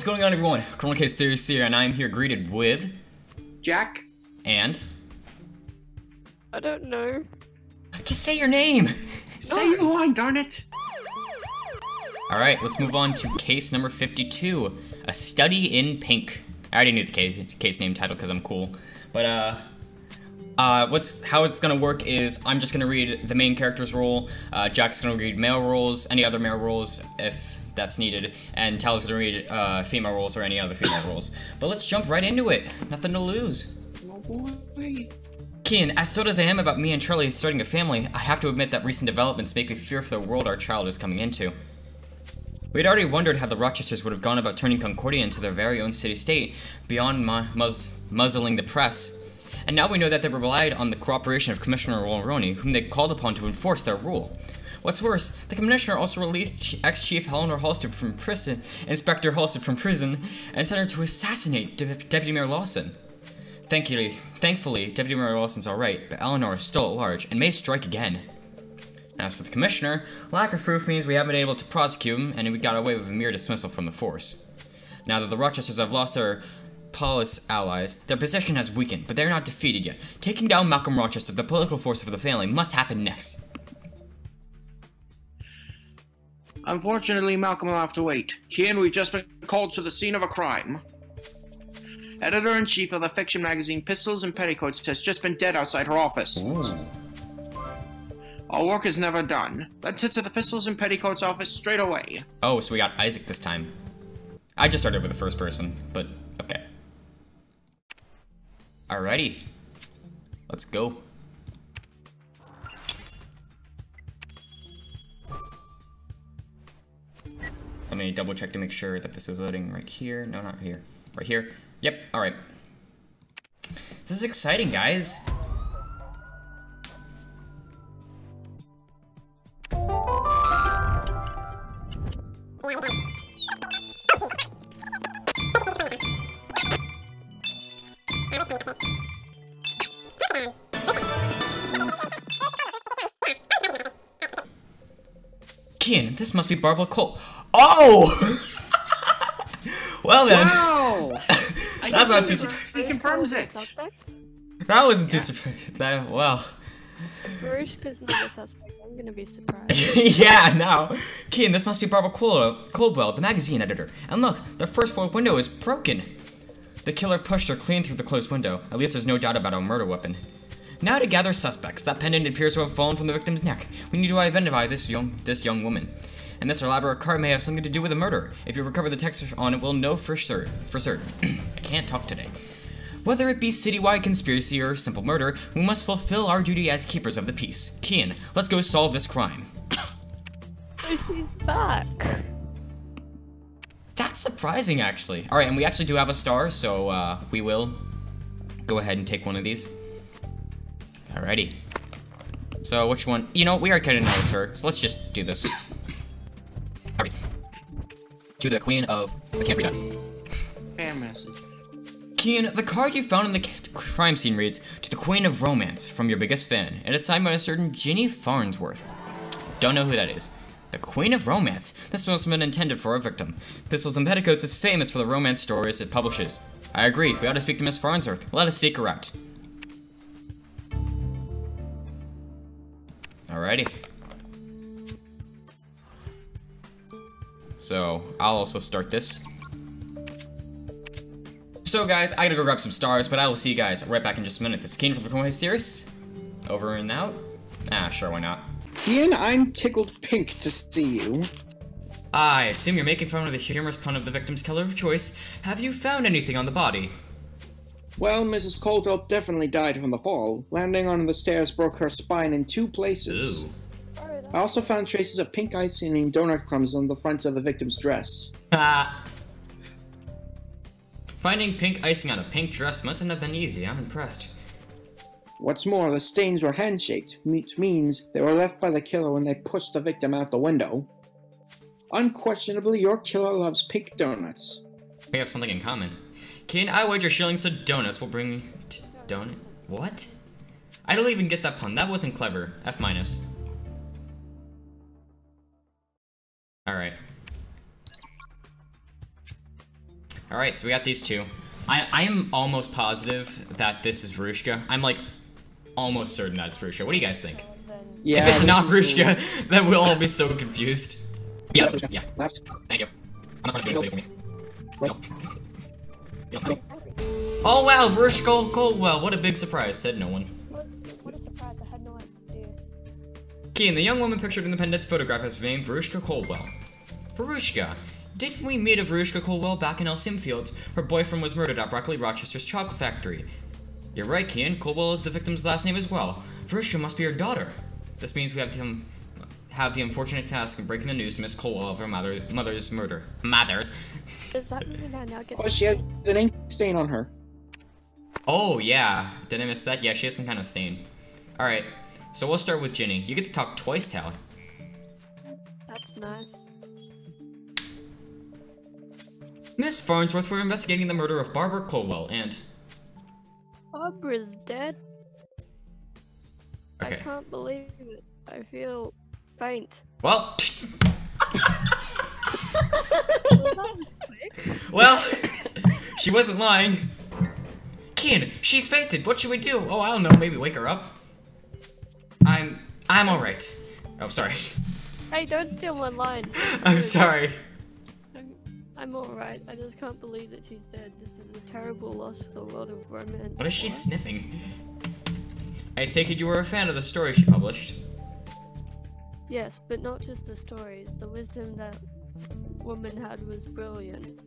What's going on, everyone? Theorists here, and I'm here greeted with... Jack? And? I don't know. Just say your name! Say your line, darn it! Alright, let's move on to case number 52. A Study in Pink. I already knew the case name title because I'm cool. But, how it's gonna work is I'm just gonna read the main character's role, Jack's gonna read male roles, any other male roles if that's needed, and Tal's gonna read female roles or any other female roles. But let's jump right into it. Nothing to lose. Oh boy. Kian, as so as I am about me and Charlie starting a family, I have to admit that recent developments make me fear for the world our child is coming into. We had already wondered how the Rochesters would have gone about turning Concordia into their very own city-state, beyond muzzling the press. And now we know that they relied on the cooperation of Commissioner Rolleroni, whom they called upon to enforce their rule. What's worse, the Commissioner also released ex-Chief Eleanor Halstead from prison, Inspector Halstead from prison, and sent her to assassinate Deputy Mayor Lawson. Thankfully, Deputy Mayor Lawson's alright, but Eleanor is still at large, and may strike again. As for the Commissioner, lack of proof means we haven't been able to prosecute him, and we got away with a mere dismissal from the force. Now that the Rochesters have lost their Paulus allies, their position has weakened, but they're not defeated yet. Taking down Malcolm Rochester, the political force of the family, must happen next. Unfortunately, Malcolm will have to wait. Kian, we've just been called to the scene of a crime. Editor-in-chief of the fiction magazine Pistols and Petticoats has just been dead outside her office. Ooh. Our work is never done. Let's head to the Pistols and Petticoats office straight away. Oh, so we got Isaac this time. I just started with the first person, but okay. Alrighty. Let's go. Let me double check to make sure that this is loading right here. No, not here. Right here. Yep, alright. This is exciting, guys. Kian, this must be Barbara Cole. Oh! Well then. Wow! That's not too surprising. He confirms it. That wasn't too surprising. Well. If Baruchka's is not a suspect, I'm gonna be surprised. Yeah, no. Kian, this must be Barbara Coldwell, the magazine editor. And look, the first floor window is broken. The killer pushed her clean through the closed window. At least there's no doubt about a murder weapon. Now to gather suspects. That pendant appears to have fallen from the victim's neck. We need to identify this young woman. And this elaborate card may have something to do with the murder. If you recover the text on it, we'll know for certain. I can't talk today. Whether it be citywide conspiracy or simple murder, we must fulfill our duty as keepers of the peace. Kian, let's go solve this crime. She's back. That's surprising, actually. Alright, and we actually do have a star, so we will go ahead and take one of these. Alrighty. So, which one? You know, we already kind of know it's her, so let's just do this. Alright. To the Queen of... I can't read that. Fan message. Kian, the card you found in the crime scene reads, "To the Queen of Romance, from your biggest fan," and it's signed by a certain Ginny Farnsworth. Don't know who that is. The Queen of Romance. This must have been intended for a victim. Pistols and Petticoats is famous for the romance stories it publishes. I agree, we ought to speak to Miss Farnsworth. Let us seek her out. Alrighty. So, I'll also start this. So guys, I gotta go grab some stars, but I will see you guys right back in just a minute. This is Keen from the Theorists. Over and out. Ah, sure, why not? Kian, I'm tickled pink to see you. I assume you're making fun of the humorous pun of the victim's color of choice. Have you found anything on the body? Well, Mrs. Coldwell definitely died from the fall. Landing on the stairs broke her spine in 2 places. Ooh. I also found traces of pink icing and donut crumbs on the front of the victim's dress. Finding pink icing on a pink dress mustn't have been easy. I'm impressed. What's more, the stains were hand-shaped, which means they were left by the killer when they pushed the victim out the window. Unquestionably, your killer loves pink donuts. We have something in common. Kian, I wager shillings to donuts will bring... donut? What? I don't even get that pun. That wasn't clever. F-. Alright. Alright, so we got these two. I am almost positive that this is Verushka. I'm like almost certain that's Verushka. What do you guys think? Yeah. If it's not Verushka, then we'll all be so confused. Yeah, yeah. Left. Thank you. I'm not gonna do it for me. Right. No. Yes, honey. Oh wow, Verushka Coldwell, what a big surprise, said no one. What a surprise, I had no idea. Keen, the young woman pictured in the pendant's photograph is named Verushka Coldwell. Verushka. Didn't we meet a Verushka Coldwell back in Elysium Fields? Her boyfriend was murdered at Broccoli Rochester's chocolate factory. You're right, Keen. Coldwell is the victim's last name as well. Verushka must be her daughter. This means we have to have the unfortunate task of breaking the news to Miss Coldwell of her mother's murder. Mothers. Does that mean I now get Oh, she has an ink stain on her. Oh, yeah. Did I miss that? Yeah, she has some kind of stain. Alright, so we'll start with Ginny. You get to talk twice, Tal. That's nice. Miss Farnsworth, we're investigating the murder of Barbara Coldwell, and... Barbara's dead? Okay. I can't believe it. I feel faint. Well... Well, that was quick. Well, she wasn't lying. Keen, she's fainted. What should we do? Oh, I don't know. Maybe wake her up. I'm alright. Oh, sorry. Hey, don't steal my line. I'm sorry. I'm alright. I just can't believe that she's dead. This is a terrible loss for the world of romance. What is she sniffing? I take it you were a fan of the story she published. Yes, but not just the stories. The wisdom that woman had was brilliant.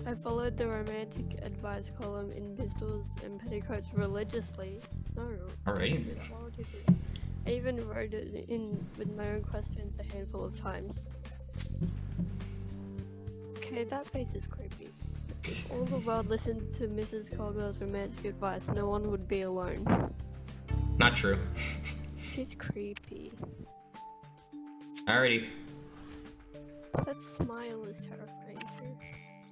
I followed the romantic advice column in Pistols and Petticoats religiously. No. Alrighty. Why would you do that? I even wrote it in with my own questions a handful of times. Okay, that face is creepy. If all the world listened to Mrs. Caldwell's romantic advice, no one would be alone. Not true. She's creepy. Alrighty. That smile is terrifying too.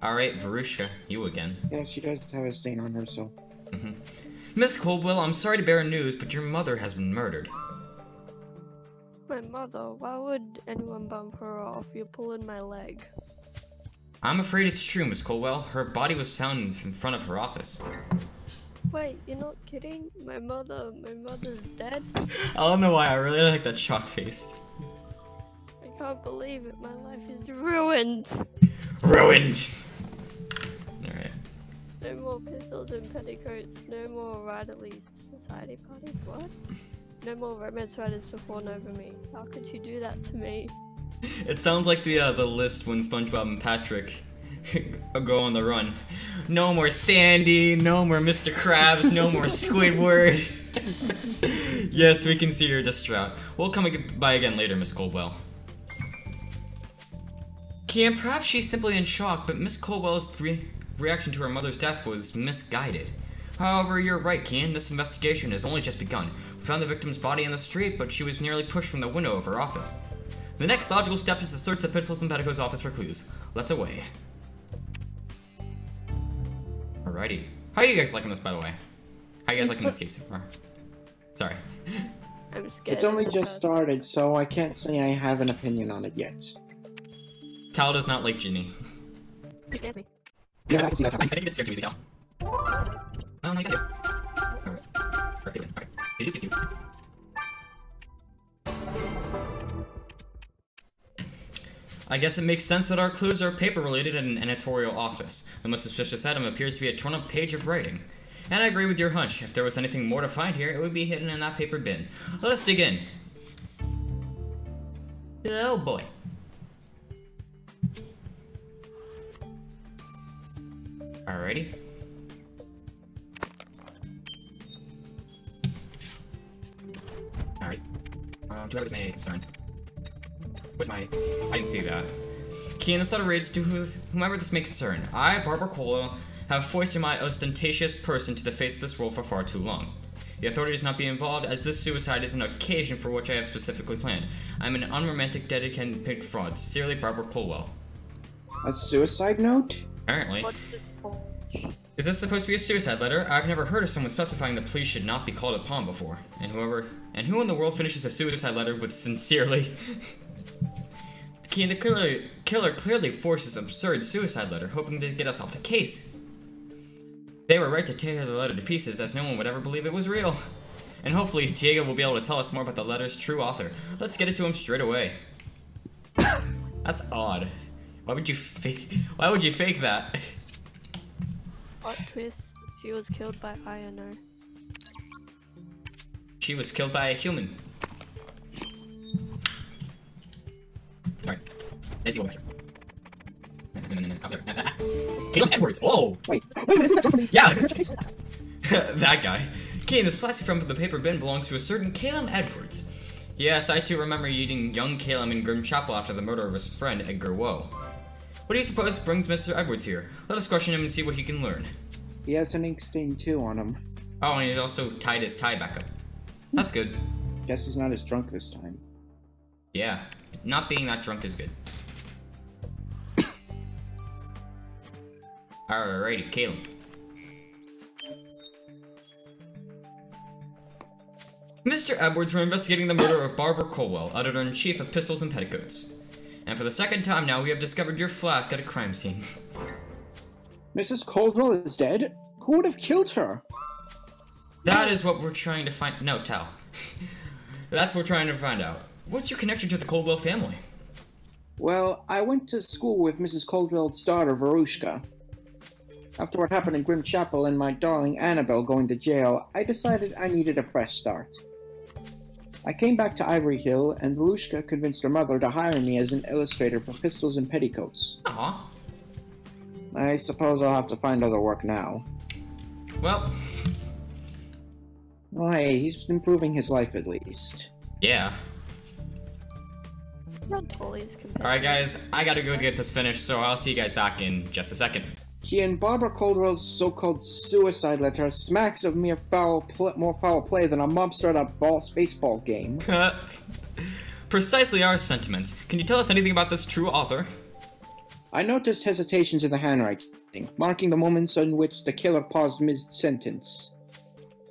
Alright, Verushka, you again. Yeah, she does have a stain on her, so. Miss Coldwell, I'm sorry to bear news, but your mother has been murdered. My mother, why would anyone bump her off? You're pulling my leg. I'm afraid it's true, Miss Coldwell. Her body was found in front of her office. Wait, you're not kidding? My mother's dead? I don't know why, I really like that shocked face. I can't believe it, my life is ruined! Ruined! Alright. No more Pistols and Petticoats, no more Ridley's society parties, what? No more romance writers to fawn over me. How could you do that to me? It sounds like the list when SpongeBob and Patrick go on the run. No more Sandy, no more Mr. Krabs, no more Squidward. Yes, we can see you're distraught. We'll come by again later, Miss Coldwell. Kian, perhaps she's simply in shock, but Miss Coldwell's reaction to her mother's death was misguided. However, you're right, Kian. This investigation has only just begun. We found the victim's body in the street, but she was nearly pushed from the window of her office. The next logical step is to search the Pistols and Petticoats office for clues. Let's away. Alrighty. How are you guys liking this, by the way? How are you guys liking this case so far? Sorry. I'm scared. It's only just started, so I can't say I have an opinion on it yet. Tal does not like Ginny. He scares me. Yeah, I can see that. I think it's scared too easy, Tal. Oh, no, you got it. Alright. Okay, then. Alright. I guess it makes sense that our clues are paper-related in an editorial office. The most suspicious item appears to be a torn-up page of writing. And I agree with your hunch. If there was anything more to find here, it would be hidden in that paper bin. Let us dig in. Oh boy. Alrighty. Alright. Do I have any concern? Where's my... I didn't see that. Key in this letter reads, to whomever this may concern, I, Barbara Coldwell, have foisted my ostentatious person to the face of this world for far too long. The authorities not be involved, as this suicide is an occasion for which I have specifically planned. I'm an unromantic, dedicated fraud. Sincerely, Barbara Coldwell. A suicide note? Apparently. What's this for? Is this supposed to be a suicide letter? I've never heard of someone specifying the police should not be called upon before. And who in the world finishes a suicide letter with sincerely? Keen, killer clearly forced this absurd suicide letter, hoping to get us off the case. They were right to tear the letter to pieces, as no one would ever believe it was real. And hopefully, Diego will be able to tell us more about the letter's true author. Let's get it to him straight away. That's odd. Why would you fake that? Plot twist, she was killed by INO. She was killed by a human. Alright. Let's go over here. Caleb Edwards! Oh! Wait, isn't that from me? Yeah! That guy. Kane, this plastic from the paper bin belongs to a certain Caleb Edwards. Yes, I too remember eating young Caleb in Grim Chapel after the murder of his friend Edgar Woe. What do you suppose brings Mr. Edwards here? Let us question him and see what he can learn. He has an ink stain too on him. Oh, and he also tied his tie back up. That's good. Guess he's not as drunk this time. Yeah, not being that drunk is good. Alrighty, Caleb. Mr. Edwards, we're investigating the murder of Barbara Colwell, editor-in-chief of Pistols and Petticoats. And for the second time now, we have discovered your flask at a crime scene. Mrs. Caldwell is dead? Who would have killed her? That is what we're trying to find- No, Tal. That's what we're trying to find out. What's your connection to the Caldwell family? Well, I went to school with Mrs. Caldwell's daughter, Verushka. After what happened in Grim Chapel and my darling Annabelle going to jail, I decided I needed a fresh start. I came back to Ivory Hill, and Verushka convinced her mother to hire me as an illustrator for Pistols and Petticoats. Aw. I suppose I'll have to find other work now. Well, hey, he's improving his life at least. yeah. Not totally as competitive. Alright guys, I gotta go get this finished, so I'll see you guys back in just a second. He and Barbara Caldwell's so-called suicide letter smacks of more foul play than a mobster at a baseball game. Precisely our sentiments. Can you tell us anything about this true author? I noticed hesitations in the handwriting, marking the moments in which the killer paused mid-sentence.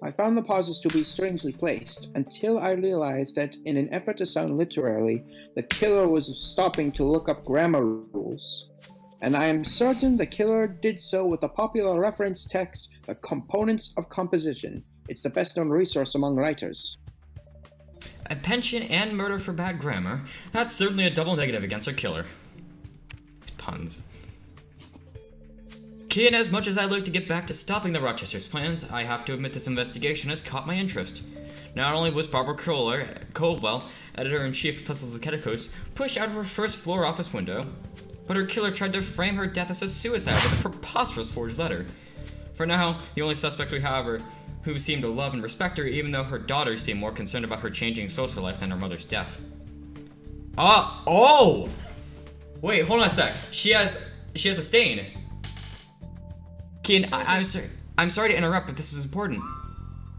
I found the pauses to be strangely placed, until I realized that, in an effort to sound literary, the killer was stopping to look up grammar rules. And I am certain the killer did so with the popular reference text, The Components of Composition. It's the best-known resource among writers. A pension and murder for bad grammar? That's certainly a double negative against our killer. It's puns. Key, and as much as I'd like to get back to stopping the Rochester's plans, I have to admit this investigation has caught my interest. Not only was Barbara Caldwell, editor-in-chief of Pistols and Petticoats, pushed out of her first-floor office window, but her killer tried to frame her death as a suicide with a preposterous forged letter. For now, the only suspect we have are who seemed to love and respect her, even though her daughter seemed more concerned about her changing social life than her mother's death. Oh! Wait, hold on a sec. She has a stain. Keen, I'm sorry to interrupt, but this is important.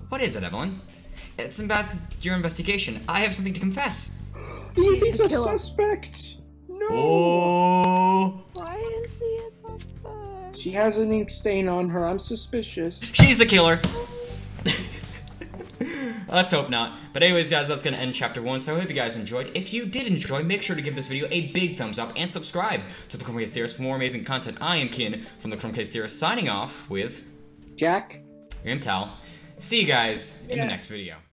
What is it, Evelyn? It's about your investigation. I have something to confess. He's a suspect! No! Oh! Why is he a suspect? She has an ink stain on her. I'm suspicious. She's the killer! Let's hope not. But anyways, guys, that's gonna end chapter 1, so I hope you guys enjoyed. If you did enjoy, make sure to give this video a big thumbs up and subscribe to the Chromecase Theorists for more amazing content. I am Kian from the Chromecase Theorists, signing off with Jack? I'm Tal. See you guys in the next video.